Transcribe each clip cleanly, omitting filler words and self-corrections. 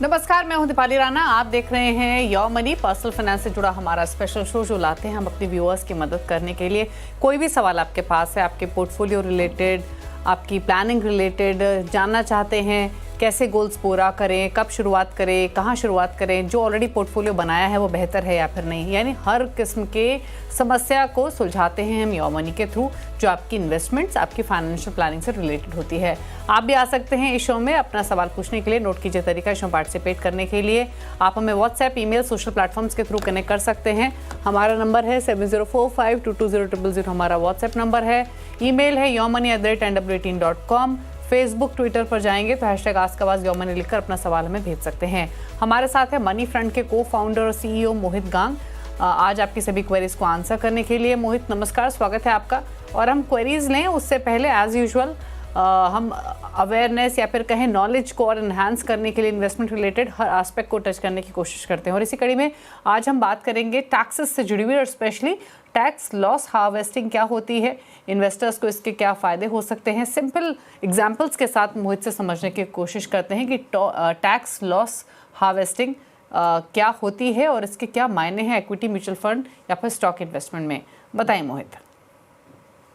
नमस्कार, मैं हूं दीपाली राणा। आप देख रहे हैं योर मनी, पर्सनल फाइनेंस से जुड़ा हमारा स्पेशल शो जो लाते हैं हम अपने व्यूअर्स की मदद करने के लिए। कोई भी सवाल आपके पास है, आपके पोर्टफोलियो रिलेटेड, आपकी प्लानिंग रिलेटेड, जानना चाहते हैं कैसे गोल्स पूरा करें, कब शुरुआत करें, कहाँ शुरुआत करें, जो ऑलरेडी पोर्टफोलियो बनाया है वो बेहतर है या फिर नहीं, यानी हर किस्म के समस्या को सुलझाते हैं हम योर मनी के थ्रू, जो आपकी इन्वेस्टमेंट्स, आपकी फाइनेंशियल प्लानिंग से रिलेटेड होती है। आप भी आ सकते हैं इस शो में अपना सवाल पूछने के लिए। नोट कीजिए तरीका इस शो पार्टिसिपेट करने के लिए। आप हमें व्हाट्सएप, ईमेल, सोशल प्लेटफॉर्म्स के थ्रू कनेक्ट कर सकते हैं। हमारा नंबर है 7045220000 हमारा व्हाट्सएप नंबर है। ईमेल है yourmoney@nwr18.com। फेसबुक, ट्विटर पर जाएंगे तो #AskAwaz योरमनी लिखकर अपना सवाल हमें भेज सकते हैं। हमारे साथ है मनी फ्रंट के को फाउंडर और CEO मोहित गांग, आज आपकी सभी क्वेरीज को आंसर करने के लिए। मोहित नमस्कार, स्वागत है आपका। और हम क्वेरीज लें उससे पहले एज यूजुअल हम अवेयरनेस या फिर कहें नॉलेज को और इन्हांस करने के लिए इन्वेस्टमेंट रिलेटेड हर एस्पेक्ट को टच करने की कोशिश करते हैं। और इसी कड़ी में आज हम बात करेंगे टैक्सेस से जुड़ी हुई, और स्पेशली टैक्स लॉस हार्वेस्टिंग क्या होती है, इन्वेस्टर्स को इसके क्या फ़ायदे हो सकते हैं। सिंपल एग्जांपल्स के साथ मोहित से समझने की कोशिश करते हैं कि टैक्स लॉस हार्वेस्टिंग क्या होती है और इसके क्या मायने हैं इक्विटी म्यूचुअल फंड या फिर स्टॉक इन्वेस्टमेंट में। बताएं मोहित।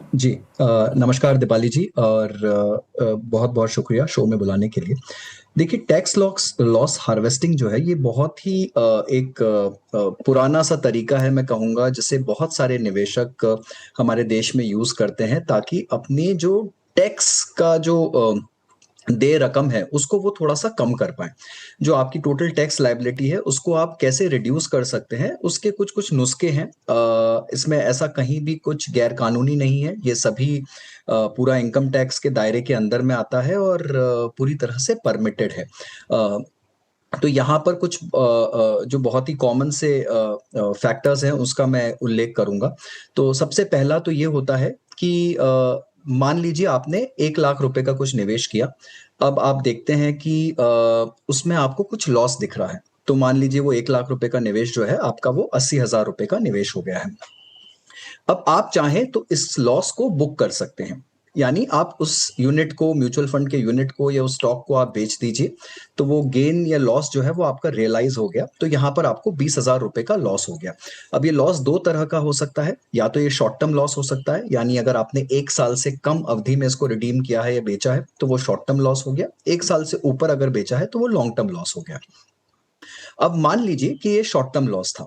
जी नमस्कार दीपाली जी, और बहुत बहुत शुक्रिया शो में बुलाने के लिए। देखिए, टैक्स लॉस हार्वेस्टिंग जो है ये बहुत ही एक पुराना सा तरीका है, मैं कहूँगा, जिसे बहुत सारे निवेशक हमारे देश में यूज़ करते हैं ताकि अपने जो टैक्स का जो देय रकम है उसको वो थोड़ा-सा कम कर पाएँ। जो आपकी टोटल टैक्स लायबिलिटी है उसको आप कैसे रिड्यूस कर सकते हैं, उसके कुछ-कुछ नुस्खे हैं। इसमें ऐसा कहीं भी कुछ गैर कानूनी नहीं है, ये सभी पूरा इनकम टैक्स के दायरे के अंदर में आता है और पूरी तरह से परमिटेड है। तो यहाँ पर कुछ जो बहुत ही कॉमन से फैक्टर्स हैं उसका मैं उल्लेख करूँगा। तो सबसे पहला तो ये होता है कि मान लीजिए आपने 1 लाख रुपए का कुछ निवेश किया। अब आप देखते हैं कि उसमें आपको कुछ लॉस दिख रहा है। तो मान लीजिए वो 1 लाख रुपए का निवेश जो है आपका वो 80,000 रुपए का निवेश हो गया है। अब आप चाहें तो इस लॉस को बुक कर सकते हैं, यानी आप उस यूनिट को, म्यूचुअल फंड के यूनिट को या उस स्टॉक को आप बेच दीजिए, तो वो गेन या लॉस जो है वो आपका रियलाइज हो गया। तो यहाँ पर आपको 20,000 रुपए का लॉस हो गया। अब ये लॉस 2 तरह का हो सकता है, या तो ये शॉर्ट टर्म लॉस हो सकता है, यानी अगर आपने 1 साल से कम अवधि में इसको रिडीम किया है या बेचा है तो वो शॉर्ट टर्म लॉस हो गया। 1 साल से ऊपर अगर बेचा है तो वो लॉन्ग टर्म लॉस हो गया। अब मान लीजिए कि ये शॉर्ट टर्म लॉस था।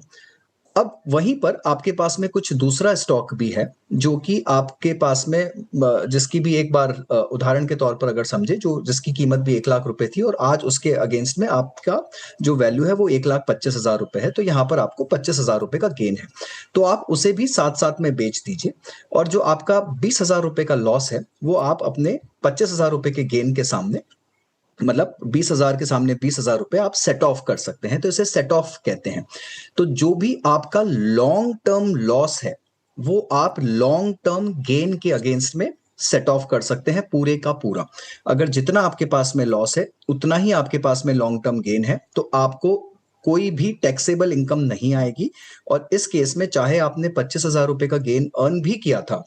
अब वहीं पर आपके पास में कुछ दूसरा स्टॉक भी है जो कि आपके पास में जिसकी भी एक बार उदाहरण के तौर पर अगर समझे, जो जिसकी कीमत भी 1 लाख रुपए थी और आज उसके अगेंस्ट में आपका जो वैल्यू है वो 1,25,000 रुपए है, तो यहाँ पर आपको 25,000 रुपए का गेन है। तो आप उसे भी साथ-साथ में बेच दीजिए और जो आपका 20,000 रुपए का लॉस है वो आप अपने 25,000 रुपए के गेन के सामने, मतलब 20,000 के सामने 20,000 रुपए आप सेट ऑफ कर सकते हैं। तो इसे सेट ऑफ कहते हैं। तो जो भी आपका लॉन्ग टर्म लॉस है वो आप लॉन्ग टर्म गेन के अगेंस्ट में सेट ऑफ कर सकते हैं, पूरे का पूरा। अगर जितना आपके पास में लॉस है उतना ही आपके पास में लॉन्ग टर्म गेन है, तो आपको कोई भी टैक्सेबल इनकम नहीं आएगी। और इस केस में चाहे आपने 25,000 रुपए का गेन अर्न भी किया था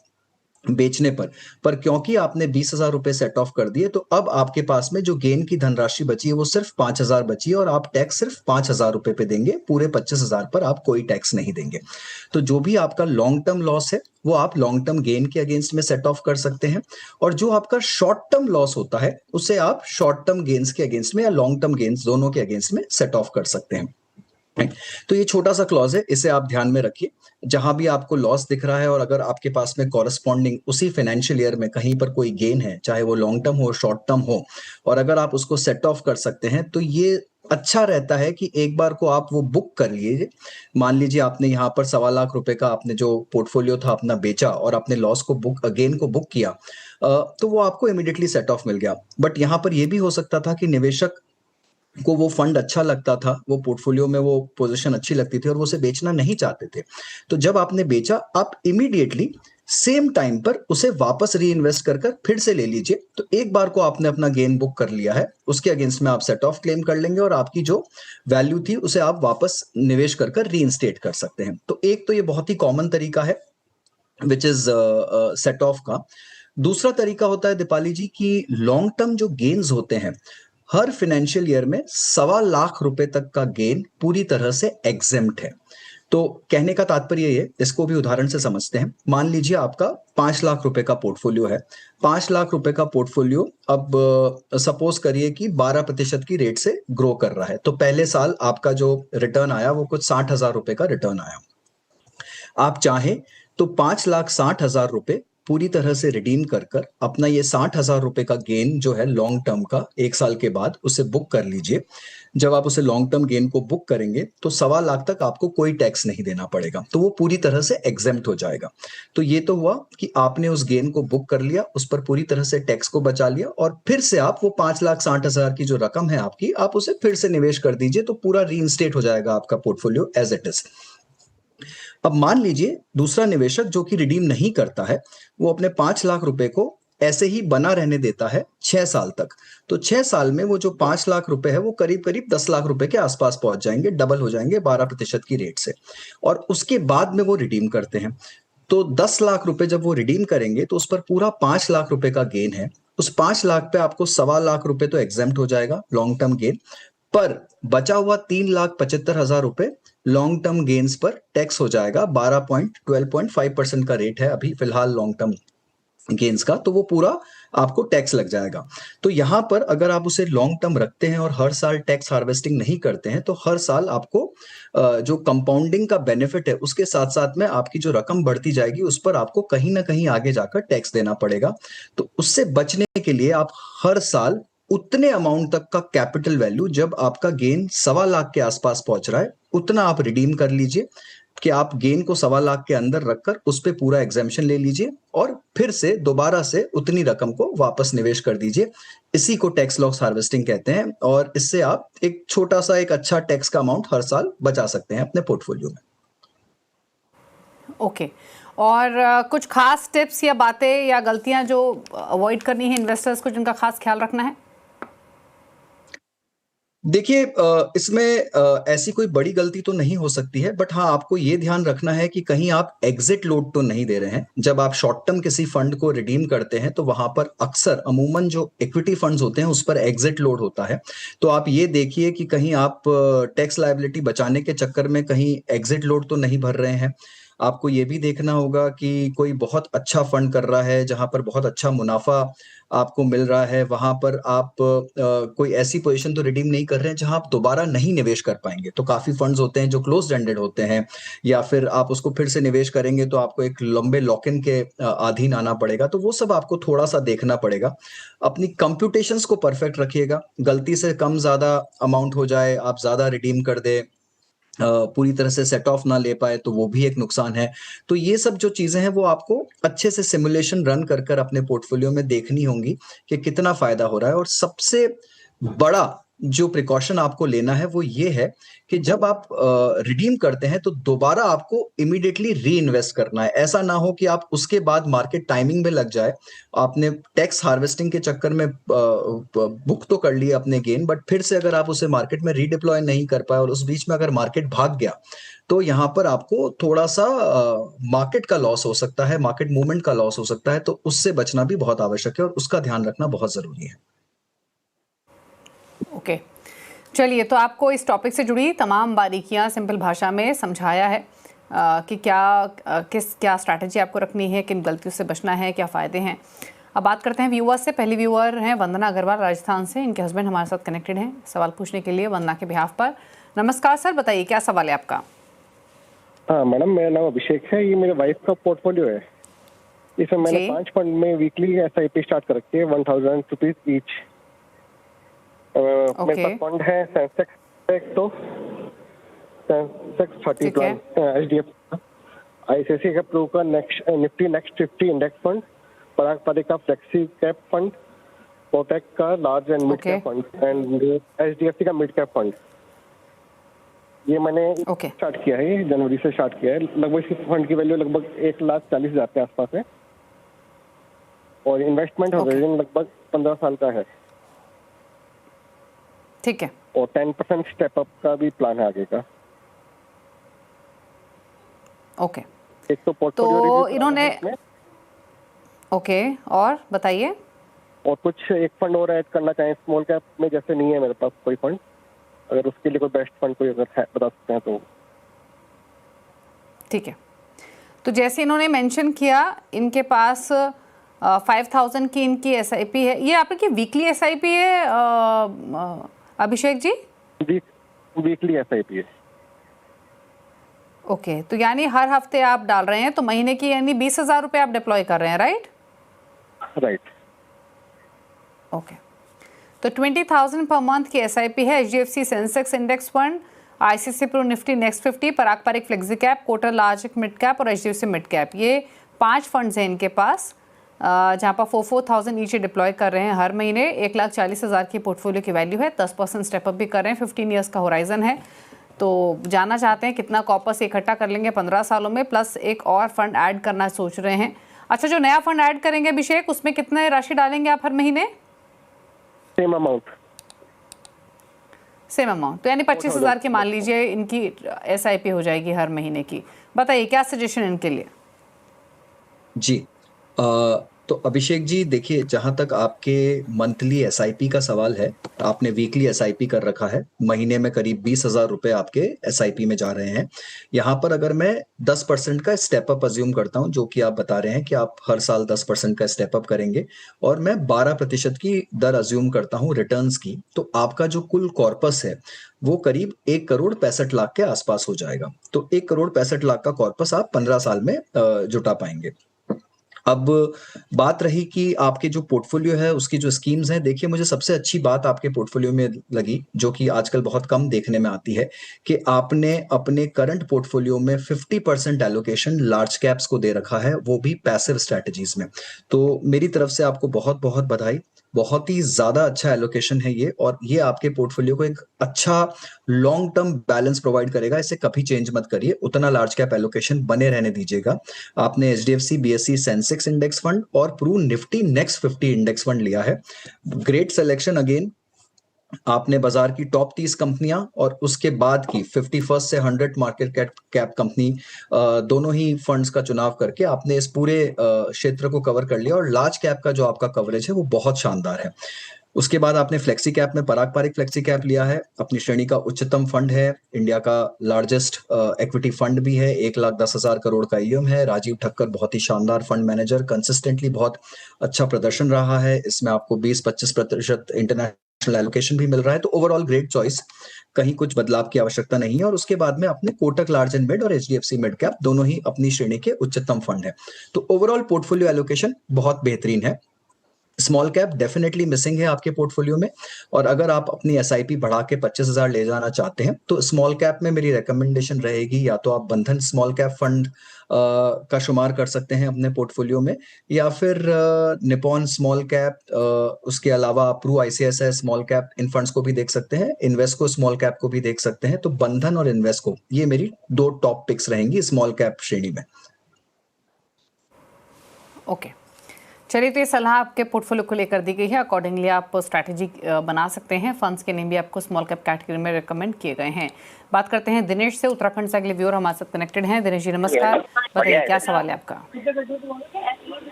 बेचने पर क्योंकि आपने 20,000 रुपए सेट ऑफ कर दिए, तो अब आपके पास में जो गेन की धनराशि बची है वो सिर्फ 5,000 बची है और आप टैक्स सिर्फ 5,000 रुपए पे देंगे, पूरे 25,000 पर आप कोई टैक्स नहीं देंगे। तो जो भी आपका लॉन्ग टर्म लॉस है वो आप लॉन्ग टर्म गेन के अगेंस्ट में सेट ऑफ कर सकते हैं, और जो आपका शॉर्ट टर्म लॉस होता है उसे आप शॉर्ट टर्म गेन्स के अगेंस्ट में या लॉन्ग टर्म गेन्स दोनों के अगेंस्ट में सेट ऑफ कर सकते हैं। तो ये छोटा सा क्लॉज है, इसे आप ध्यान में रखिए। जहां भी आपको लॉस दिख रहा है और अगर आपके पास में कॉरस्पॉन्डिंग उसी फाइनेंशियल ईयर में कहीं पर कोई गेन है, चाहे वो लॉन्ग टर्म हो शॉर्ट टर्म हो, और अगर आप उसको सेट ऑफ कर सकते हैं तो ये अच्छा रहता है कि एक बार को आप वो बुक कर लीजिए। मान लीजिए आपने यहाँ पर 1.25 लाख रुपए का आपने जो पोर्टफोलियो था अपना बेचा और आपने लॉस को बुक, गेन को बुक किया, तो वो आपको इमीडिएटली सेट ऑफ मिल गया। बट यहाँ पर ये भी हो सकता था कि निवेशक को वो फंड अच्छा लगता था, वो पोर्टफोलियो में वो पोजीशन अच्छी लगती थी और वो उसे बेचना नहीं चाहते थे। तो जब आपने बेचा, आप इमीडिएटली सेम टाइम पर उसे वापस री इन्वेस्ट कर फिर से ले लीजिए। तो एक बार को आपने अपना गेन बुक कर लिया है, उसके अगेंस्ट में आप सेट ऑफ क्लेम कर लेंगे और आपकी जो वैल्यू थी उसे आप वापस निवेश कर री इंस्टेट कर सकते हैं। तो एक तो ये बहुत ही कॉमन तरीका है विच इज सेट ऑफ का। दूसरा तरीका होता है दीपाली जी की लॉन्ग टर्म जो गेन्स होते हैं हर फाइनेंशियल ईयर में 1.25 लाख रुपए तक का गेन पूरी तरह से एग्जेम्प्ट है। तो कहने का तात्पर्य ये, इसको भी उदाहरण से समझते हैं। मान लीजिए आपका 5 लाख रुपए का पोर्टफोलियो है। 5 लाख रुपए का पोर्टफोलियो अब सपोज करिए कि 12% की रेट से ग्रो कर रहा है, तो पहले साल आपका जो रिटर्न आया वो कुछ 60,000 रुपए का रिटर्न आया। आप चाहें तो 5,60,000 रुपए पूरी तरह से रिडीम कर कर अपना ये 60,000 रुपए का गेन जो है लॉन्ग टर्म का 1 साल के बाद उसे बुक कर लीजिए। जब आप उसे लॉन्ग टर्म गेन को बुक करेंगे तो 1.25 लाख तक आपको कोई टैक्स नहीं देना पड़ेगा, तो वो पूरी तरह से एग्जेम्प्ट हो जाएगा। तो ये तो हुआ कि आपने उस गेन को बुक कर लिया, उस पर पूरी तरह से टैक्स को बचा लिया, और फिर से आप वो 5,60,000 की जो रकम है आपकी, आप उसे फिर से निवेश कर दीजिए, तो पूरा रीइंस्टेट हो जाएगा आपका पोर्टफोलियो एज इट इज। अब मान लीजिए दूसरा निवेशक जो कि रिडीम नहीं करता है, वो अपने 5 लाख रुपए को ऐसे ही बना रहने देता है 6 साल तक। तो 6 साल में वो जो 5 लाख रुपए है वो करीब करीब 10 लाख रुपए के आसपास पहुंच जाएंगे, डबल हो जाएंगे 12% की रेट से। और उसके बाद में वो रिडीम करते हैं। तो 10 लाख रुपए जब वो रिडीम करेंगे तो उस पर पूरा 5 लाख रुपए का गेन है। उस 5 लाख पे आपको 1.25 लाख रुपए तो एग्जेम्प्ट हो जाएगा लॉन्ग टर्म गेन, पर बचा हुआ 3,75,000 रुपए लॉन्ग टर्म गेन्स पर टैक्स हो जाएगा। 12.5% का रेट है अभी फिलहाल लॉन्ग टर्म गेन्स का, तो वो पूरा आपको टैक्स लग जाएगा। तो यहां पर अगर आप उसे लॉन्ग टर्म रखते हैं और हर साल टैक्स हार्वेस्टिंग नहीं करते हैं, तो हर साल आपको जो कंपाउंडिंग का बेनिफिट है उसके साथ साथ में आपकी जो रकम बढ़ती जाएगी उस पर आपको कहीं ना कहीं आगे जाकर टैक्स देना पड़ेगा। तो उससे बचने के लिए आप हर साल उतने अमाउंट तक का कैपिटल वैल्यू, जब आपका गेन 1.25 लाख के आसपास पहुंच रहा है, उतना आप रिडीम कर लीजिए कि आप गेन को 1.25 लाख के अंदर रखकर उस पे पूरा एग्जेम्पशन ले लीजिए और फिर से दोबारा से उतनी रकम को वापस निवेश कर दीजिए। इसी को टैक्स लॉस हार्वेस्टिंग कहते हैं, और इससे आप एक छोटा सा एक अच्छा टैक्स का अमाउंट हर साल बचा सकते हैं अपने पोर्टफोलियो में। ओके और कुछ खास टिप्स या बातें या गलतियां जो अवॉइड करनी है इन्वेस्टर्स को, जिनका खास ख्याल रखना है? देखिए, इसमें ऐसी कोई बड़ी गलती तो नहीं हो सकती है, बट हाँ आपको ये ध्यान रखना है कि कहीं आप एग्जिट लोड तो नहीं दे रहे हैं। जब आप शॉर्ट टर्म किसी फंड को रिडीम करते हैं तो वहां पर अक्सर अमूमन जो इक्विटी फंड्स होते हैं उस पर एग्जिट लोड होता है। तो आप ये देखिए कि कहीं आप टैक्स लायबिलिटी बचाने के चक्कर में कहीं एग्जिट लोड तो नहीं भर रहे हैं। आपको ये भी देखना होगा कि कोई बहुत अच्छा फंड कर रहा है जहां पर बहुत अच्छा मुनाफा आपको मिल रहा है, वहां पर आप कोई ऐसी पोजीशन तो रिडीम नहीं कर रहे हैं जहां आप दोबारा नहीं निवेश कर पाएंगे। तो काफी फंड्स होते हैं जो क्लोज्ड एंडेड होते हैं, या फिर आप उसको फिर से निवेश करेंगे तो आपको एक लंबे लॉक इन के अधीन आना पड़ेगा। तो वो सब आपको थोड़ा सा देखना पड़ेगा। अपनी कंप्यूटेशंस को परफेक्ट रखिएगा, गलती से कम ज्यादा अमाउंट हो जाए, आप ज्यादा रिडीम कर दे, पूरी तरह से सेट ऑफ ना ले पाए तो वो भी एक नुकसान है। तो ये सब जो चीजें हैं वो आपको अच्छे से सिमुलेशन रन कर कर अपने पोर्टफोलियो में देखनी होंगी कि कितना फायदा हो रहा है। और सबसे बड़ा जो प्रिकॉशन आपको लेना है वो ये है कि जब आप रिडीम करते हैं तो दोबारा आपको इमीडिएटली री इन्वेस्ट करना है। ऐसा ना हो कि आप उसके बाद मार्केट टाइमिंग में लग जाए, आपने टैक्स हार्वेस्टिंग के चक्कर में बुक तो कर लिए अपने गेन, बट फिर से अगर आप उसे मार्केट में रीडिप्लॉय नहीं कर पाए और उस बीच में अगर मार्केट भाग गया तो यहाँ पर आपको थोड़ा सा मार्केट का लॉस हो सकता है, मार्केट मूवमेंट का लॉस हो सकता है। तो उससे बचना भी बहुत आवश्यक है और उसका ध्यान रखना बहुत जरूरी है। ओके चलिए, तो आपको इस टॉपिक से जुड़ी तमाम बारीकियां सिंपल भाषा में समझाया है कि क्या स्ट्रैटेजी आपको रखनी है, किन गलतियों से बचना है, क्या फ़ायदे हैं। अब बात करते हैं व्यूअर्स से। पहली व्यूअर हैं वंदना अग्रवाल राजस्थान से। इनके हस्बैंड हमारे साथ कनेक्टेड हैं सवाल पूछने के लिए वंदना के बिहाफ पर। नमस्कार सर, बताइए क्या सवाल है आपका? हाँ मैडम, मेरा नाम अभिषेक है। ये मेरे वाइफ का पोर्टफोलियो है। इसमें मैंने 5 फंड में वीकली SIP स्टार्ट कर रखी है, 1000 रुपीज ईच। मेरे पास फंड है सेंसेक्स, तो सेंसेक्स 30 प्लान, HDFC, ICICI का प्रो का निफ्टी नेक्स्ट 50 इंडेक्स फंड, पराग पारिक का फ्लेक्सी कैप फंड, कोटक का large and mid cap fund, and HDFC का मिड कैप फंड। ये मैंने स्टार्ट किया है, ये जनवरी से स्टार्ट किया है। लगभग इस फंड की वैल्यू लगभग 1,40,000 के आसपास है और इन्वेस्टमेंट होल्डिंग लगभग 15 साल का है। ठीक है। और 10% स्टेप अप का भी प्लान है आगे का। ओके एक तो पोर्टफोलियो इन्होंने और बताइए। और कुछ एक फंड और ऐड करना चाहें स्मॉल कैप में, जैसे नहीं है मेरे पास कोई फंड, अगर उसके लिए कोई बेस्ट फंड कोई अगर है बता सकते हैं तो। ठीक है, तो जैसे इन्होंने मेंशन किया इनके पास 5000 की इनकी SIP है। ये आपकी वीकली SIP है अभिषेक जी? वीकली SIP है। ओके, तो यानी हर हफ्ते आप डाल रहे हैं, तो महीने की यानी 20,000 रुपये आप डिप्लॉय कर रहे हैं, राइट? राइट। ओके, तो 20,000 पर मंथ की SIP है। HDFC Sensex index fund, ICICI Pru Nifty next 50, Parag Parikh flexi cap, Kotak large mid cap और HDFC मिड कैप, ये 5 फंड्स हैं इनके पास, जहाँ पर 4,000 ईच डिप्लॉय कर रहे हैं हर महीने। 1,40,000 की पोर्टफोलियो की वैल्यू है, 10% स्टेपअप भी कर रहे हैं, 15 ईयर्स का होराइजन है। तो जानना चाहते हैं कितना कॉर्पस इकट्ठा कर लेंगे 15 सालों में, प्लस एक और फंड ऐड करना सोच रहे हैं। अच्छा, जो नया फंड ऐड करेंगे अभिषेक, उसमें कितने राशि डालेंगे आप हर महीने? Same amount. सेम अमाउंट, तो यानी 25,000 की मान लीजिए इनकी SIP हो जाएगी हर महीने की। बताइए क्या सजेशन इनके लिए? जी, तो अभिषेक जी देखिए, जहाँ तक आपके मंथली SIP का सवाल है, आपने वीकली SIP कर रखा है, महीने में करीब 20,000 रुपए आपके SIP में जा रहे हैं। यहाँ पर अगर मैं 10% का स्टेप अप अज्यूम करता हूँ, जो कि आप बता रहे हैं कि आप हर साल 10% का स्टेप अप करेंगे, और मैं 12% की दर अज्यूम करता हूँ रिटर्न्स की, तो आपका जो कुल कॉर्पस है वो करीब 1,65,00,000 के आसपास हो जाएगा। तो 1,65,00,000 का कॉर्पस आप 15 साल में जुटा पाएंगे। अब बात रही कि आपके जो पोर्टफोलियो है उसकी जो स्कीम्स हैं, देखिए मुझे सबसे अच्छी बात आपके पोर्टफोलियो में लगी, जो कि आजकल बहुत कम देखने में आती है, कि आपने अपने करंट पोर्टफोलियो में 50% एलोकेशन लार्ज कैप्स को दे रखा है, वो भी पैसिव स्ट्रैटेजीज में। तो मेरी तरफ से आपको बहुत बहुत बधाई, बहुत ही ज्यादा अच्छा एलोकेशन है ये, और ये आपके पोर्टफोलियो को एक अच्छा लॉन्ग टर्म बैलेंस प्रोवाइड करेगा। इसे कभी चेंज मत करिए, उतना लार्ज कैप एलोकेशन बने रहने दीजिएगा। आपने HDFC BSE Sensex index fund और Pru Nifty next 50 index fund लिया है। Great selection again. आपने बाजार की टॉप 30 कंपनियां और उसके बाद की 51st से 100 मार्केट कैप कंपनी, दोनों ही फंड्स का चुनाव करके आपने इस पूरे क्षेत्र को कवर कर लिया, और लार्ज कैप का जो आपका कवरेज है वो बहुत शानदार है। उसके बाद आपने फ्लेक्सी कैप में पराग पारिक फ्लेक्सी कैप लिया है, अपनी श्रेणी का उच्चतम फंड है, इंडिया का लार्जेस्ट इक्विटी फंड भी है, 1,10,000 करोड़ का AUM है। राजीव ठक्कर बहुत ही शानदार फंड मैनेजर, कंसिस्टेंटली बहुत अच्छा प्रदर्शन रहा है, इसमें आपको 20-25% इंटरनेशनल एलोकेशन भी मिल रहा है। तो ओवरऑल ग्रेट चॉइस, कहीं कुछ बदलाव की आवश्यकता नहीं है। और उसके बाद में अपने कोटक लार्ज एंड मिड और HDFC मिड कैप दोनों ही अपनी श्रेणी के उच्चतम फंड है। तो ओवरऑल पोर्टफोलियो एलोकेशन बहुत बेहतरीन है। स्मॉल कैप डेफिनेटली मिसिंग है आपके पोर्टफोलियो में, और अगर आप अपनी SIP बढ़ा के 25,000 ले जाना चाहते हैं तो स्मॉल कैप में मेरी रिकमेंडेशन रहेगी, या तो आप बंधन स्मॉल कैप फंड का शुमार कर सकते हैं अपने पोर्टफोलियो में, या फिर निपॉन स्मॉल कैप, उसके अलावा प्रू ICICI स्मॉल कैप, इन फंड्स को भी देख सकते हैं, इन्वेस्को स्मॉल कैप को भी देख सकते हैं। तो बंधन और इन्वेस्को, ये मेरी 2 टॉप पिक्स रहेंगी स्मॉल कैप श्रेणी में। ओके, चलिए, तो ये सलाह आपके पोर्टफोलियो को लेकर दी गई है, अकॉर्डिंगली आप स्ट्रैटेजी बना सकते हैं। फंड्स के नेम भी आपको स्मॉल कैप कैटेगरी में रिकमेंड किए गए हैं। बात करते हैं दिनेश से, उत्तराखंड से अगले व्यूअर हमारे साथ कनेक्टेड हैं। दिनेश जी नमस्कार, बताइए क्या सवाल है आपका?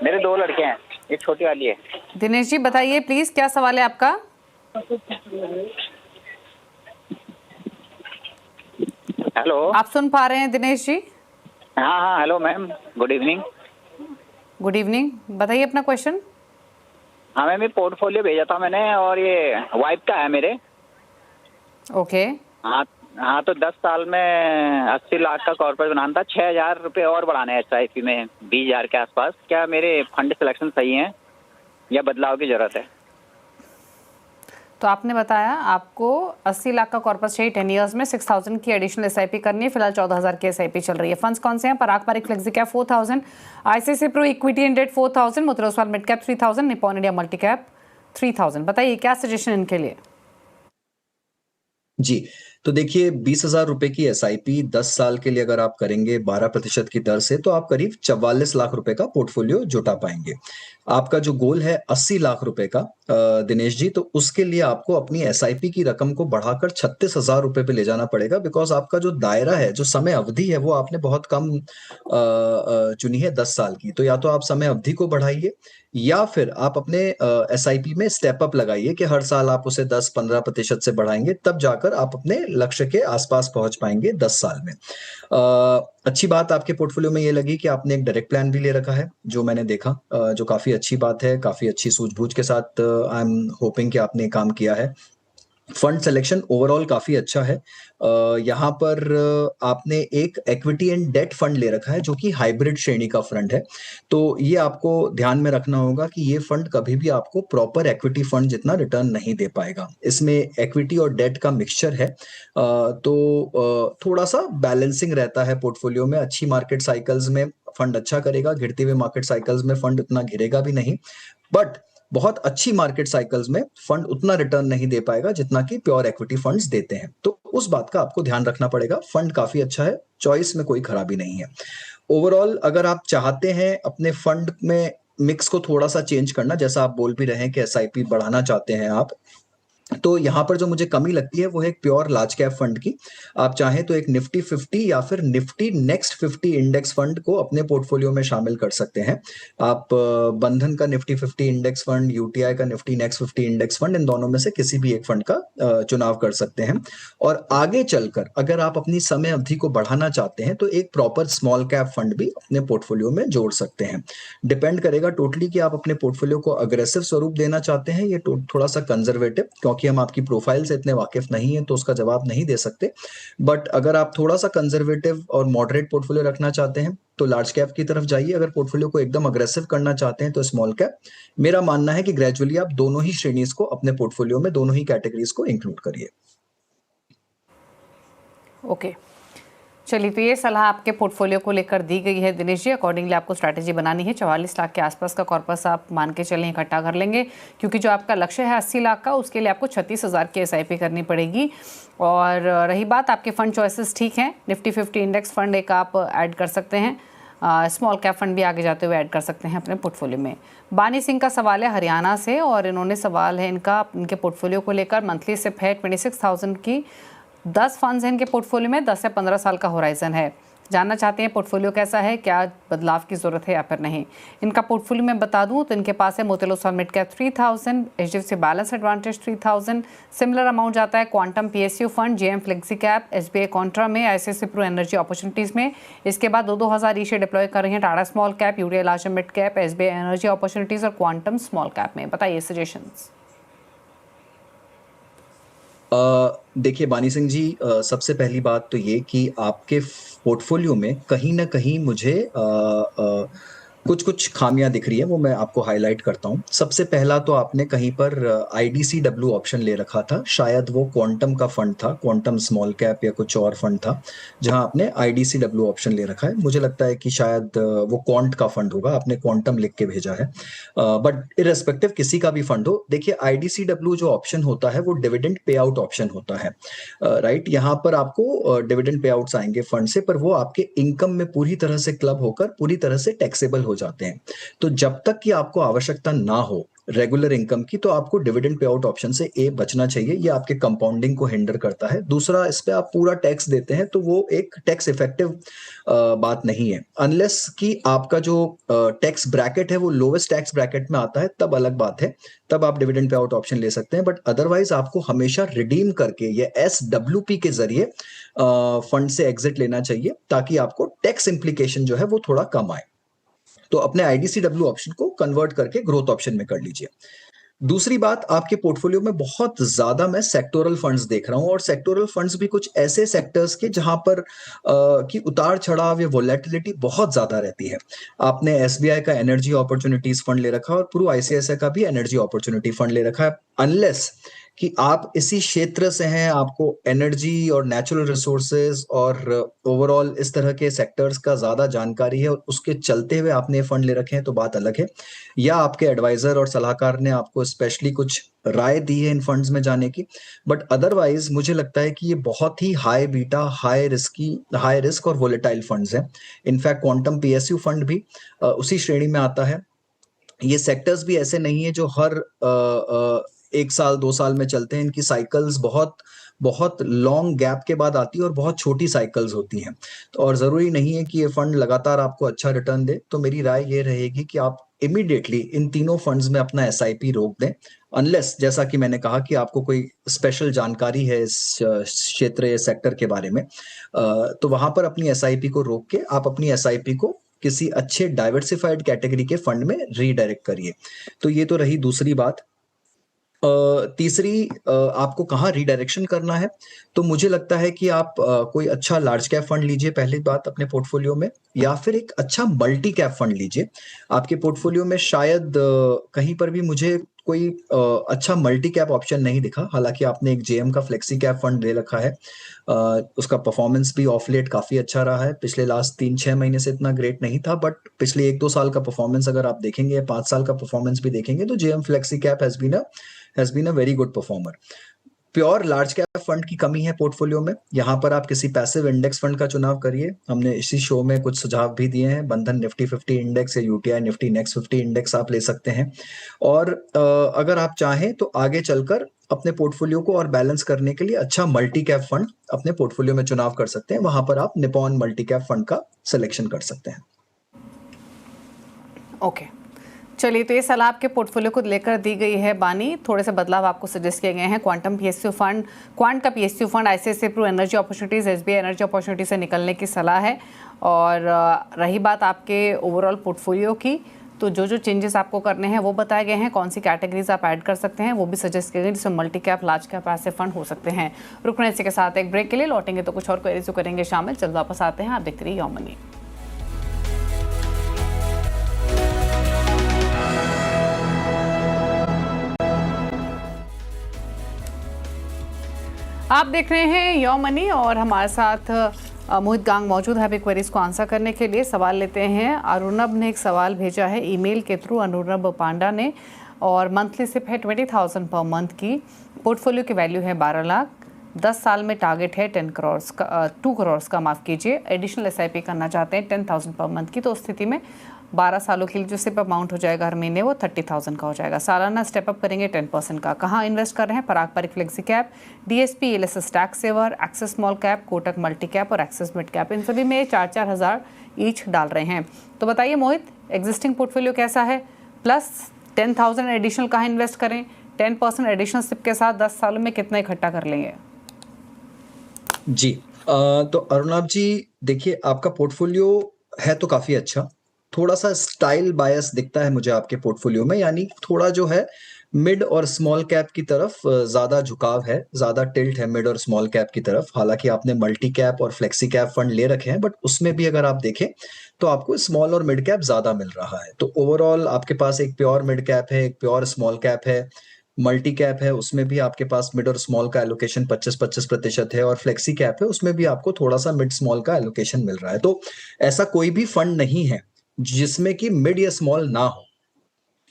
मेरे 2 लड़के हैं, एक छोटी वाली है। दिनेश जी बताइए प्लीज, क्या सवाल है आपका? हेलो, आप सुन पा रहे हैं दिनेश जी? हाँ, hello ma'am, good evening. Good evening, बताइए अपना क्वेश्चन। हाँ मैम, ये पोर्टफोलियो भेजा था मैंने, और ये वाइफ का है मेरे। ओके। हाँ, तो 10 साल में 80 लाख का कॉर्पोरेट बनाना था, 6,000 रुपये और बढ़ाने हैं SIP में 20,000 के आसपास। क्या मेरे फंड सिलेक्शन सही है या बदलाव की जरूरत है? तो आपने बताया आपको 80 लाख का कॉर्पस चाहिए 10 इयर्स में, 6,000 की एडिशनल SIP करनी है, फिलहाल 14,000 की SIP चल रही है। फंड्स कौन से हैं? Parag Parikh flexi cap 4,000, ICICI Pru equity index 4,000, Motilal Oswal mid cap 3,000, Nippon India multi cap 3,000। बताइए क्या सजेशन इनके लिए? जी, तो देखिए 20,000 रुपए की एसआईपी 10 साल के लिए अगर आप करेंगे 12% की दर से, तो आप करीब 44 लाख रुपए का पोर्टफोलियो जुटा पाएंगे। आपका जो गोल है 80 लाख रुपए का दिनेश जी, तो उसके लिए आपको अपनी एसआईपी की रकम को बढ़ाकर 36,000 रुपए पे ले जाना पड़ेगा, बिकॉज आपका जो दायरा है, जो समय अवधि है, वो आपने बहुत कम चुनी है 10 साल की। तो या तो आप समय अवधि को बढ़ाइए, या फिर आप अपने एसआईपी में स्टेप अप लगाइए कि हर साल आप उसे 10-15% से बढ़ाएंगे, तब जाकर आप अपने लक्ष्य के आसपास पहुंच पाएंगे 10 साल में। अच्छी बात आपके पोर्टफोलियो में ये लगी कि आपने एक डायरेक्ट प्लान भी ले रखा है, जो मैंने देखा, जो काफी अच्छी बात है, काफी अच्छी सूझबूझ के साथ आई एम होपिंग कि आपने काम किया है। फंड सिलेक्शन ओवरऑल काफी अच्छा है। यहाँ पर आपने एक इक्विटी एंड डेट फंड ले रखा है, जो कि हाइब्रिड श्रेणी का फंड है। तो ये आपको ध्यान में रखना होगा कि ये फंड कभी भी आपको प्रॉपर इक्विटी फंड जितना रिटर्न नहीं दे पाएगा। इसमें इक्विटी और डेट का मिक्सचर है, तो थोड़ा सा बैलेंसिंग रहता है पोर्टफोलियो में। अच्छी मार्केट साइकिल्स में फंड अच्छा करेगा, गिरते हुए मार्केट साइकिल्स में फंड उतना गिरेगा भी नहीं, बट बहुत अच्छी मार्केट साइकिल्स में फंड उतना रिटर्न नहीं दे पाएगा जितना कि प्योर इक्विटी फंड्स देते हैं। तो उस बात का आपको ध्यान रखना पड़ेगा। फंड काफी अच्छा है, चॉइस में कोई खराबी नहीं है। ओवरऑल अगर आप चाहते हैं अपने फंड में मिक्स को थोड़ा सा चेंज करना, जैसा आप बोल भी रहे हैं कि एसआईपी बढ़ाना चाहते हैं आप, तो यहाँ पर जो मुझे कमी लगती है वो है एक प्योर लार्ज कैप फंड की। आप चाहें तो एक निफ्टी 50 या फिर निफ्टी नेक्स्ट 50 इंडेक्स फंड को अपने पोर्टफोलियो में शामिल कर सकते हैं। आप बंधन का निफ्टी 50 इंडेक्स फंड, यूटीआई का निफ्टी नेक्स्ट 50 इंडेक्स फंड, इन दोनों में से किसी भी एक फंड का चुनाव कर सकते हैं। और आगे चलकर अगर आप अपनी समय अवधि को बढ़ाना चाहते हैं तो एक प्रॉपर स्मॉल कैप फंड भी अपने पोर्टफोलियो में जोड़ सकते हैं। डिपेंड करेगा टोटली कि आप अपने पोर्टफोलियो को अग्रेसिव स्वरूप देना चाहते हैं, ये थोड़ा सा कंजर्वेटिव, क्योंकि हम आपकी प्रोफाइल से इतने वाकिफ नहीं है तो उसका जवाब नहीं दे सकते। बट अगर आप थोड़ा सा कंजर्वेटिव और मॉडरेट पोर्टफोलियो रखना चाहते हैं तो लार्ज कैप की तरफ जाइए। अगर पोर्टफोलियो को एकदम अग्रेसिव करना चाहते हैं तो स्मॉल कैप। मेरा मानना है कि ग्रेजुअली आप दोनों ही श्रेणीज को अपने पोर्टफोलियो में, दोनों ही कैटेगरीज को इंक्लूड करिए। ओके, चलिए, तो ये सलाह आपके पोर्टफोलियो को लेकर दी गई है दिनेश जी। अकॉर्डिंगली आपको स्ट्रैटेजी बनानी है। 44 लाख के आसपास का कॉर्पस आप मान के चलें इकट्ठा कर लेंगे, क्योंकि जो आपका लक्ष्य है 80 लाख का, उसके लिए आपको 36,000 की एसआईपी करनी पड़ेगी। और रही बात आपके फंड चॉइसेस, ठीक हैं, निफ्टी 50 इंडेक्स फंड एक आप ऐड कर सकते हैं, स्मॉल कैप फंड भी आगे जाते हुए ऐड कर सकते हैं अपने पोर्टफोलियो में। बानी सिंह का सवाल है हरियाणा से, और इन्होंने सवाल है इनके पोर्टफोलियो को लेकर। मंथली सिप है 26,000 की, 10 फंड्स हैं इनके पोर्टफोलियो में, 10 से 15 साल का होराइजन है। जानना चाहते हैं पोर्टफोलियो कैसा है, क्या बदलाव की ज़रूरत है या फिर नहीं। इनका पोर्टफोलियो मैं बता दूं तो इनके पास है Motilal Oswal mid cap 3000, HDFC balance advantage 3000, similar amount जाता है quantum PSU fund, JM flexi cap, SBI Contra में, आईसीआईसीआई प्रू एनर्जी अपॉर्चुनिटीज़ में। इसके बाद 2,000 ईशे डिप्लॉय कर रही हैं Tata small cap, UTI large mid cap, SBI energy opportunities और क्वांटम स्मॉल कैप में। बताइए सजेशंस। देखिए बानी सिंह जी, सबसे पहली बात तो ये कि आपके पोर्टफोलियो में कहीं ना कहीं मुझे कुछ खामियां दिख रही है, वो मैं आपको हाईलाइट करता हूं। सबसे पहला तो आपने कहीं पर IDCW ऑप्शन ले रखा था, शायद वो क्वांटम का फंड था, क्वांटम स्मॉल कैप या कुछ और फंड था, जहां आपने IDCW ऑप्शन ले रखा है। मुझे लगता है कि शायद वो क्वांट का फंड होगा, आपने क्वांटम लिख के भेजा है। बट इररेस्पेक्टिव किसी का भी फंड हो, देखिए IDCW जो ऑप्शन होता है वो डिविडेंड पे आउट ऑप्शन होता है, राइट। यहाँ पर आपको डिविडेंड पे आउट्स आएंगे फंड से, पर वो आपके इनकम में पूरी तरह से क्लब होकर पूरी तरह से टैक्सेबल हो जाते हैं। तो जब तक कि आपको आवश्यकता ना हो रेगुलर इनकम की, तो आपको डिविडेंड पे आउट ऑप्शन से बचना चाहिए। ये आपके कंपाउंडिंग को हिंडर करता है। दूसरा, इस पे आप पूरा टैक्स देते हैं तो वो एक टैक्स इफेक्टिव बात नहीं है, अनलेस कि आपका जो टैक्स ब्रैकेट है वो लोवेस्ट टैक्स ब्रैकेट में आता है, तब अलग बात है, तब आप डिविडेंड पे आउट ऑप्शन ले सकते हैं। बट अदरवाइज आपको हमेशा रिडीम करके ये SWP के जरिए फंड से एग्जिट लेना चाहिए, ताकि आपको टैक्स इंप्लीकेशन जो है वो थोड़ा कम आए। तो अपने IDCW ऑप्शन को कन्वर्ट करके ग्रोथ ऑप्शन में कर लीजिए। दूसरी बात, आपके पोर्टफोलियो में बहुत ज्यादा मैं सेक्टोरल फंड्स देख रहा हूं, और सेक्टोरल फंड्स भी कुछ ऐसे सेक्टर्स के जहां पर की उतार चढ़ाव या वोलेटिलिटी बहुत ज्यादा रहती है। आपने SBI का एनर्जी अपॉर्चुनिटीज फंड ले रखा है और प्रू ICICI का भी एनर्जी अपॉर्चुनिटी फंड ले रखा है। अनलेस कि आप इसी क्षेत्र से हैं, आपको एनर्जी और नेचुरल रिसोर्सेज और ओवरऑल इस तरह के सेक्टर्स का ज़्यादा जानकारी है और उसके चलते हुए आपने फंड ले रखे हैं तो बात अलग है, या आपके एडवाइज़र और सलाहकार ने आपको स्पेशली कुछ राय दी है इन फंड्स में जाने की। बट अदरवाइज़ मुझे लगता है कि ये बहुत ही हाई बीटा, हाई रिस्क और वोलेटाइल फंड्स हैं। इनफैक्ट क्वांटम पीएसयू फंड भी उसी श्रेणी में आता है। ये सेक्टर्स भी ऐसे नहीं है जो हर 1 साल 2 साल में चलते हैं। इनकी साइकिल्स बहुत लॉन्ग गैप के बाद आती है और बहुत छोटी साइकिल्स होती हैं। तो और ज़रूरी नहीं है कि ये फंड लगातार आपको अच्छा रिटर्न दे। तो मेरी राय ये रहेगी कि आप इमीडिएटली इन तीनों फंड्स में अपना एसआईपी रोक दें, अनलेस जैसा कि मैंने कहा कि आपको कोई स्पेशल जानकारी है इस क्षेत्र या सेक्टर के बारे में, तो वहाँ पर अपनी एसआईपी को रोक के आप अपनी एसआईपी को किसी अच्छे डाइवर्सिफाइड कैटेगरी के फंड में रीडायरेक्ट करिए। तो ये तो रही दूसरी बात। तीसरी, आपको कहाँ रीडायरेक्शन करना है, तो मुझे लगता है कि आप कोई अच्छा लार्ज कैप फंड लीजिए पहली बात अपने पोर्टफोलियो में, या फिर एक अच्छा मल्टी कैप फंड लीजिए। आपके पोर्टफोलियो में शायद कहीं पर भी मुझे कोई अच्छा मल्टी कैप ऑप्शन नहीं दिखा। हालांकि आपने एक जेएम का फ्लेक्सी कैप फंड ले रखा है, उसका परफॉर्मेंस भी ऑफ लेट काफ़ी अच्छा रहा है। पिछले लास्ट 3-6 महीने से इतना ग्रेट नहीं था, बट पिछले 1-2 साल का परफॉर्मेंस अगर आप देखेंगे, 5 साल का परफॉर्मेंस भी देखेंगे, तो JM flexi cap has been a very good performer. Pure large cap fund की कमी है पोर्टफोलियो में, यहाँ पर आप किसी पैसिव इंडेक्स फंड का चुनाव करिए। हमने इसी शो में कुछ सुझाव भी दिए हैं, बंधन निफ्टी 50 इंडेक्स या यूटीआई निफ्टी नेक्स्ट 50 इंडेक्स आप ले सकते हैं। और अगर आप चाहें तो आगे चलकर अपने पोर्टफोलियो को और बैलेंस करने के लिए अच्छा मल्टी कैप फंड अपने पोर्टफोलियो में चुनाव कर सकते हैं। वहां पर आप निपॉन मल्टी कैप फंड का सिलेक्शन कर सकते हैं। ओके, चलिए, तो ये सलाह आपके पोर्टफोलियो को लेकर दी गई है। बानी, थोड़े से बदलाव आपको सजेस्ट किए गए हैं। क्वांटम पीएसयू फंड, क्वांट का PSU fund, ICICI pru energy opportunities, SBI energy opportunity से निकलने की सलाह है। और रही बात आपके ओवरऑल पोर्टफोलियो की, तो जो जो चेंजेस आपको करने हैं वो बताए गए हैं। कौन सी कैटेगरीज आप ऐड कर सकते हैं वो भी सजेस्ट किए गए, जिसमें मल्टी कैप, लार्ज कैप ऐसे फंड हो सकते हैं। रुकने इसी के साथ एक ब्रेक के लिए, लौटेंगे तो कुछ और क्वेरीज करेंगे शामिल। जल्द वापस आते हैं, आप देखते रहिए योर मनी। आप देख रहे हैं योर मनी और हमारे साथ मोहित गांग मौजूद है अभी क्वेरीज को आंसर करने के लिए। सवाल लेते हैं। अरुणब ने एक सवाल भेजा है ईमेल के थ्रू, अरुणब पांडा ने, और मंथली सिप है 20,000 पर मंथ की, पोर्टफोलियो की वैल्यू है 12 लाख, 10 साल में टारगेट है 2 करोड़ का, माफ़ कीजिए, एडिशनल एसआईपी करना चाहते हैं 10,000 पर मंथ की। तो उस स्थिति में 12 सालों के लिए जो सिप अमाउंट हो जाएगा हर महीने वो 30,000 का हो जाएगा। सालाना स्टेप अप करेंगे 10% का। कहाँ इन्वेस्ट कर रहे हैं? Parag Parikh flexi cap, DSP ELSS tax saver, Axis small cap, Kotak multi cap और एक्सेस मिड कैप। इन सभी में 4-4 हज़ार ईच डाल रहे हैं। तो बताइए मोहित, एग्जिस्टिंग पोर्टफोलियो कैसा है, प्लस 10,000 एडिशनल कहाँ इन्वेस्ट करें, 10% एडिशनल सिप के साथ 10 सालों में कितना इकट्ठा कर लेंगे? जी, तो अरुणाब जी, देखिए आपका पोर्टफोलियो है तो काफ़ी अच्छा। थोड़ा सा स्टाइल बायस दिखता है मुझे आपके पोर्टफोलियो में, यानी थोड़ा जो है मिड और स्मॉल कैप की तरफ ज़्यादा झुकाव है, ज़्यादा टिल्ट है मिड और स्मॉल कैप की तरफ। हालांकि आपने मल्टी कैप और फ्लेक्सी कैप फंड ले रखे हैं, बट उसमें भी अगर आप देखें तो आपको स्मॉल और मिड कैप ज़्यादा मिल रहा है। तो ओवरऑल आपके पास एक प्योर मिड कैप है, एक प्योर स्मॉल कैप है, मल्टी कैप है, उसमें भी आपके पास मिड और स्मॉल का एलोकेशन 25-25% है, और फ्लेक्सी कैप है, उसमें भी आपको थोड़ा सा मिड स्मॉल का एलोकेशन मिल रहा है। तो ऐसा कोई भी फंड नहीं है जिसमें कि मिड या स्मॉल ना हो।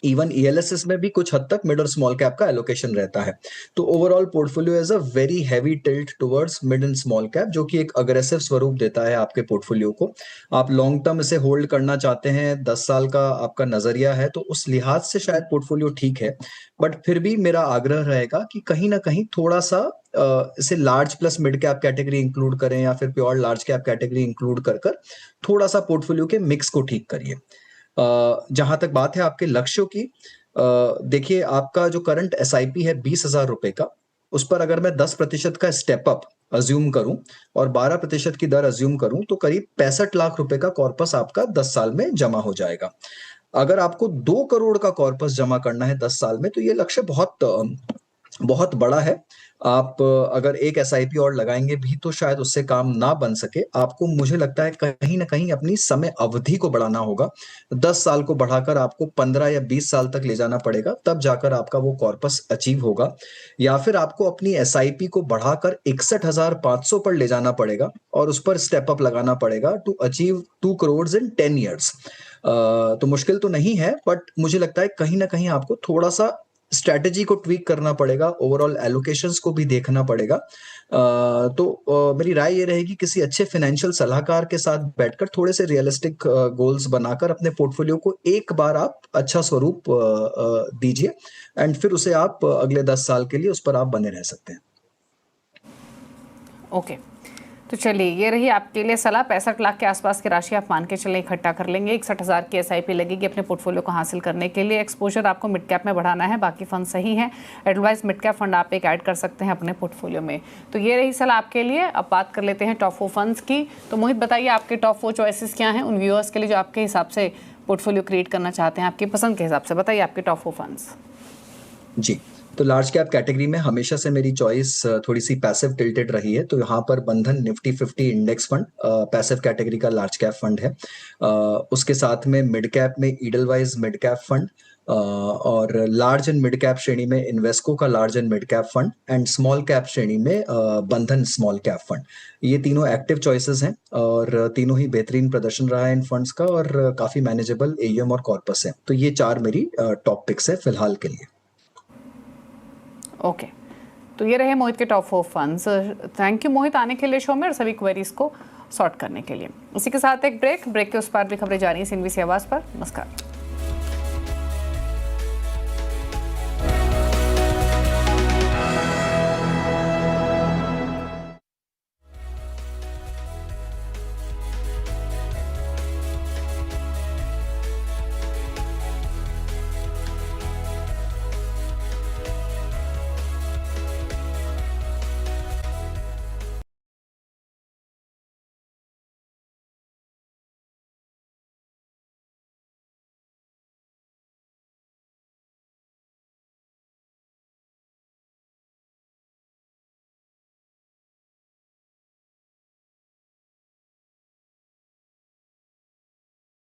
इवन ईएलएसएस में भी कुछ हद तक मिड और स्मॉल कैप का एलोकेशन रहता है। तो overall portfolio is a very heavy tilt towards mid and small cap, जो कि एक अग्रेसिव स्वरूप देता है आपके पोर्टफोलियो को। आप लॉन्ग टर्म इसे होल्ड करना चाहते हैं, 10 साल का आपका नजरिया है, तो उस लिहाज से शायद पोर्टफोलियो ठीक है। बट फिर भी मेरा आग्रह रहेगा कि कहीं ना कहीं थोड़ा सा इसे large plus mid cap category include करें, या फिर pure large cap category include कर थोड़ा सा पोर्टफोलियो के मिक्स को ठीक करिए। जहां तक बात है आपके लक्ष्यों की, देखिए आपका जो करंट एसआईपी है 20,000 रुपए का, उस पर अगर मैं 10% का स्टेप अप अज्यूम करूं और 12% की दर अज्यूम करूं, तो करीब 65 लाख रुपए का कॉर्पस आपका 10 साल में जमा हो जाएगा। अगर आपको 2 करोड़ का कॉर्पस जमा करना है 10 साल में, तो ये लक्ष्य बहुत बहुत बड़ा है। आप अगर एक एसआईपी और लगाएंगे भी तो शायद उससे काम ना बन सके। आपको, मुझे लगता है, कहीं ना कहीं अपनी समय अवधि को बढ़ाना होगा। 10 साल को बढ़ाकर आपको 15 या 20 साल तक ले जाना पड़ेगा, तब जाकर आपका वो कॉर्पस अचीव होगा। या फिर आपको अपनी एसआईपी को बढ़ाकर 61,500 पर ले जाना पड़ेगा और उस पर स्टेप अप लगाना पड़ेगा to achieve 2 crore in 10 years. तो मुश्किल तो नहीं है, बट मुझे लगता है कहीं ना कहीं आपको थोड़ा सा स्ट्रैटेजी को ट्वीक करना पड़ेगा, ओवरऑल एलोकेशंस को भी देखना पड़ेगा। मेरी राय ये रहेगी, किसी अच्छे फाइनेंशियल सलाहकार के साथ बैठकर थोड़े से रियलिस्टिक गोल्स बनाकर अपने पोर्टफोलियो को एक बार आप अच्छा स्वरूप दीजिए, एंड फिर उसे आप अगले 10 साल के लिए उस पर आप बने रह सकते हैं। ओके, तो चलिए ये रही आपके लिए सलाह। 65 लाख के आसपास की राशि आप मान के चलें इकट्ठा कर लेंगे। 61,000 की एसआईपी लगेगी अपने पोर्टफोलियो को हासिल करने के लिए। एक्सपोजर आपको मिड कैप में बढ़ाना है, बाकी फंड सही हैं। एडवाइस मिड कैप फंड आप एक ऐड कर सकते हैं अपने पोर्टफोलियो में। तो ये रही सलाह आपके लिए। अब बात कर लेते हैं टॉप 4 फंड्स की। तो मोहित बताइए आपके टॉप 4 चॉइसेस क्या हैं उन व्यूअर्स के लिए जो आपके हिसाब से पोर्टफोलियो क्रिएट करना चाहते हैं, आपकी पसंद के हिसाब से बताइए आपके टॉप 4 फंड्स। जी, तो लार्ज कैप कैटेगरी में हमेशा से मेरी चॉइस थोड़ी सी पैसिव टिल्टेड रही है, तो यहाँ पर बंधन Nifty 50 index fund passive category का लार्ज कैप फंड है। उसके साथ में मिड कैप में ईडलवाइज मिड कैप फंड, और लार्ज एंड मिड कैप श्रेणी में इन्वेस्को का large and mid cap fund, and small cap श्रेणी में बंधन स्मॉल कैप फंड। ये तीनों एक्टिव चॉइसेस हैं और तीनों ही बेहतरीन प्रदर्शन रहा है इन फंड्स का, और काफी मैनेजेबल एयूएम और कॉर्पस है। तो ये 4 मेरी टॉप पिक्स है फिलहाल के लिए। ओके, तो ये रहे मोहित के टॉप 4 फंड्स। थैंक यू मोहित आने के लिए शो में और सभी क्वेरीज को सॉर्ट करने के लिए। इसी के साथ एक ब्रेक के उस पार भी खबरें जारी हैं CNBC आवाज़ पर। नमस्कार।